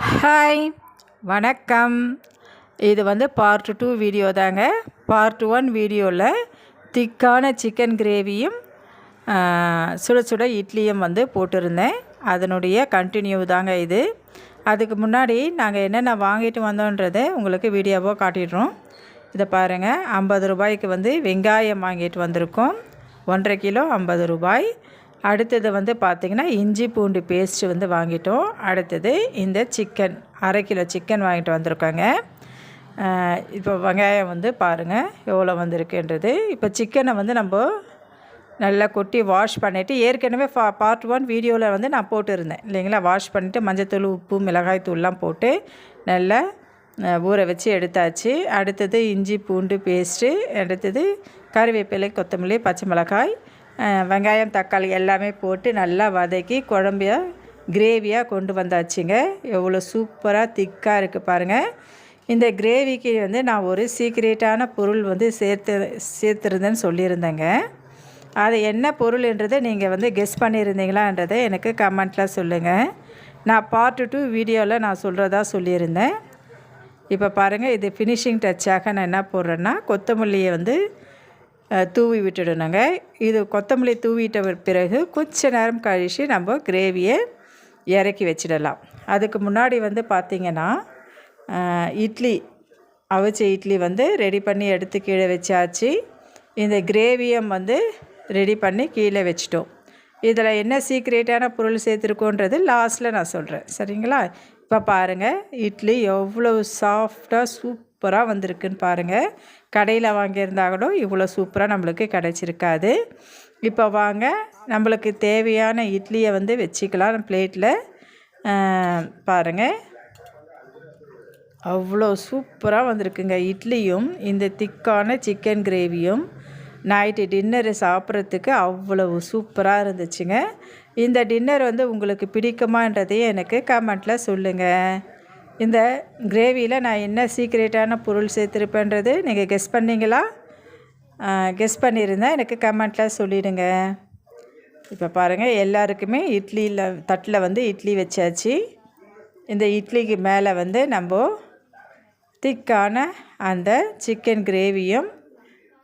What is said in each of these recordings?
Hi, வணக்கம். இது part 2 video தாங்க. பார்ட் 1 வீடியோவில் திக்கான சிக்கன் கிரேவியும் சுட சுட இட்லியும் போட்டிருந்தேன். அதனுடைய கண்டினியூ தாங்க இது. அதுக்கு முன்னாடி நாங்கள் என்னென்ன வாங்கிட்டு வந்தோன்றதை உங்களுக்கு வீடியோவாக காட்டிடுறோம். இதை பாருங்கள், 50 ரூபாய்க்கு வெங்காயம் வாங்கிட்டு வந்திருக்கோம். 1.5 கிலோ 50 ரூபாய். அடுத்தது பார்த்திங்கன்னா இஞ்சி பூண்டு பேஸ்ட்டு வாங்கிட்டோம். அடுத்தது இந்த சிக்கன் 1/2 கிலோ சிக்கன் வாங்கிட்டு வந்திருக்கோங்க. இப்போ வெங்காயம் பாருங்கள் எவ்வளோ வந்திருக்குன்றது. இப்போ சிக்கனை நம்ம நல்லா கொட்டி வாஷ் பண்ணிவிட்டு, ஏற்கனவே பார்ட் 1 வீடியோவில் நான் போட்டுருந்தேன் இல்லைங்களா. வாஷ் பண்ணிவிட்டு மஞ்சத்தூள், உப்பு, மிளகாய் தூள்லாம் போட்டு நல்லா ஊற வச்சு எடுத்தாச்சு. அடுத்தது இஞ்சி பூண்டு பேஸ்ட்டு, அடுத்தது கறிவேப்பிலை, கொத்தமல்லி, பச்சை மிளகாய், வெங்காயம், தக்காளி எல்லாமே போட்டு நல்லா வதக்கி குழம்பையாக கிரேவியாக கொண்டு வந்தாச்சுங்க. எவ்வளோ சூப்பராக திக்காக இருக்குது பாருங்கள். இந்த கிரேவிக்கு நான் ஒரு சீக்ரெட்டான பொருள் சேர்த்துருந்தேன்னு சொல்லியிருந்தேங்க. அது என்ன பொருள்ன்றதை நீங்கள் கெஸ் பண்ணியிருந்தீங்களான்றதை எனக்கு கமெண்ட்டில் சொல்லுங்கள். நான் பார்ட் 2 வீடியோவில் நான் சொல்கிறதா சொல்லியிருந்தேன். இப்போ பாருங்கள், இது ஃபினிஷிங் டச்சாக நான் என்ன போடுறேன்னா, கொத்தமல்லியை தூவி விட்டுடணுங்க. இது கொத்தமல்லி தூவிட்ட பிறகு கொஞ்ச நேரம் கழித்து நம்ம கிரேவியை இறக்கி வச்சிடலாம். அதுக்கு முன்னாடி பார்த்திங்கன்னா இட்லி, அவிச்ச இட்லி ரெடி பண்ணி எடுத்து கீழே வச்சாச்சு. இந்த கிரேவியும் ரெடி பண்ணி கீழே வச்சிட்டோம். இதில் என்ன சீக்ரெட்டான பொருள் சேர்த்துருக்கோன்றது லாஸ்ட்டில் நான் சொல்கிறேன், சரிங்களா. இப்போ பாருங்கள், இட்லி எவ்வளோ சாஃப்டாக சூப்பராக வந்திருக்குன்னு பாருங்கள். கடையில் வாங்கியிருந்தால் கூட இவ்வளோ சூப்பராக நம்மளுக்கு கிடச்சிருக்காது. இப்போ வாங்க, நம்மளுக்கு தேவையான இட்லியை வச்சுக்கலாம் பிளேட்டில். பாருங்கள், அவ்வளோ சூப்பராக வந்திருக்குங்க இட்லியும் இந்த திக்கான சிக்கன் கிரேவியும். நைட்டு டின்னரு சாப்பிட்றதுக்கு அவ்வளவு சூப்பராக இருந்துச்சுங்க. இந்த டின்னர் உங்களுக்கு பிடிக்குமான்றதையும் எனக்கு கமெண்ட்டில் சொல்லுங்கள். இந்த கிரேவியில் நான் என்ன சீக்ரெட்டான பொருள் சேர்த்துருப்பேன்றது நீங்கள் கெஸ் பண்ணிங்களா? கெஸ் பண்ணியிருந்தால் எனக்கு கமெண்ட்டில் சொல்லிவிடுங்க. இப்போ பாருங்கள், எல்லாருக்குமே இட்லியில் தட்டில் இட்லி வச்சாச்சு. இந்த இட்லிக்கு மேலே நம்ம திக்கான அந்த சிக்கன் கிரேவியும்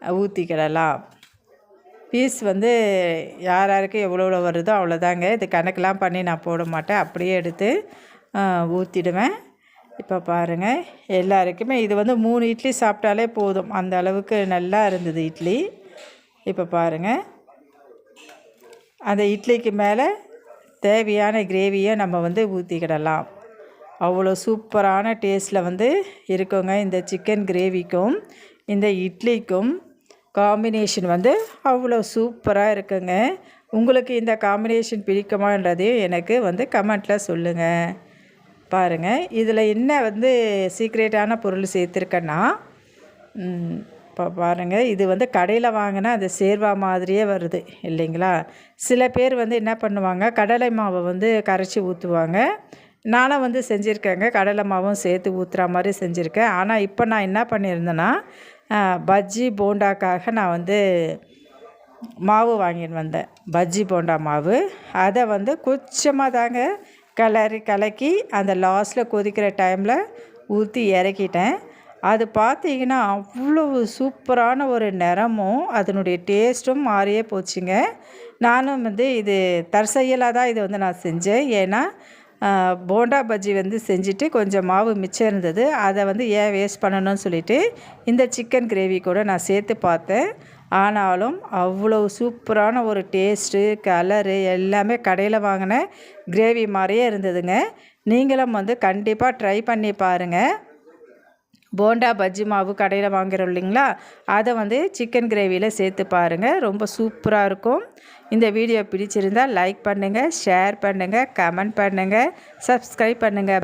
ஊற்றிக்கிடலாம். பீஸ் யார் யாருக்கு எவ்வளோ வருதோ அவ்வளோதாங்க. இது கணக்கெலாம் பண்ணி நான் போட மாட்டேன், அப்படியே எடுத்து ஊற்றிடுவேன். இப்போ பாருங்கள், எல்லாருக்குமே இது 3 இட்லி சாப்பிட்டாலே போதும், அந்த அளவுக்கு நல்லா இருந்தது இட்லி. இப்போ பாருங்கள், அந்த இட்லிக்கு மேலே தேவையான கிரேவியை நம்ம ஊற்றிக்கிடலாம். அவ்வளோ சூப்பரான டேஸ்ட்டில் இருக்குங்க. இந்த சிக்கன் கிரேவிக்கும் இந்த இட்லிக்கும் காம்பினேஷன் அவ்வளோ சூப்பராக இருக்குங்க. உங்களுக்கு இந்த காம்பினேஷன் பிடிக்குமான்றதையும் எனக்கு கமெண்ட்டில் சொல்லுங்கள். பாருங்கள், இதில் என்ன சீக்ரெட்டான பொருள் சேர்த்துருக்கேன்னா, இப்போ பாருங்கள், இது கடையில் வாங்கினா அது சேர்வா மாதிரியே வருது இல்லைங்களா. சில பேர் என்ன பண்ணுவாங்க, கடலை மாவை கரைச்சி ஊற்றுவாங்க. நானும் செஞ்சுருக்கேங்க, கடலை மாவும் சேர்த்து ஊற்றுற மாதிரி செஞ்சுருக்கேன். ஆனால் இப்போ நான் என்ன பண்ணியிருந்தேன்னா, பஜ்ஜி போண்டாக்காக நான் மாவு வாங்கின்னு வந்தேன், பஜ்ஜி போண்டா மாவு. அதை கொஞ்சமாக தாங்க கலக்கி அந்த லாஸ்ட்டில் கொதிக்கிற டைமில் ஊற்றி இறக்கிட்டேன். அது பார்த்திங்கன்னா அவ்வளவு சூப்பரான ஒரு நிறமும் அதனுடைய டேஸ்ட்டும் மாறியே போச்சுங்க. நானும் இது தற்செயலாக தான் இது நான் செஞ்சேன். ஏன்னா போண்டா பஜ்ஜி செஞ்சுட்டு கொஞ்சம் மாவு மிச்சம் இருந்தது. அதை ஏன் வேஸ்ட் பண்ணணும்னு சொல்லிவிட்டு இந்த சிக்கன் கிரேவி கூட நான் சேர்த்து பார்த்தேன். ஆனாலும் அவ்வளோ சூப்பரான ஒரு டேஸ்ட்டு, கலரு எல்லாமே கடையில் வாங்கின கிரேவி மாதிரியே இருந்ததுங்க. நீங்களும் கண்டிப்பாக ட்ரை பண்ணி பாருங்கள். போண்டா பஜ்ஜி மாவு கடையில் வாங்குகிறோம் இல்லைங்களா, அதை சிக்கன் கிரேவியில் சேர்த்து பாருங்கள், ரொம்ப சூப்பராக இருக்கும். இந்த வீடியோ பிடிச்சிருந்தால் லைக் பண்ணுங்கள், ஷேர் பண்ணுங்கள், கமெண்ட் பண்ணுங்கள், சப்ஸ்கிரைப் பண்ணுங்கள்.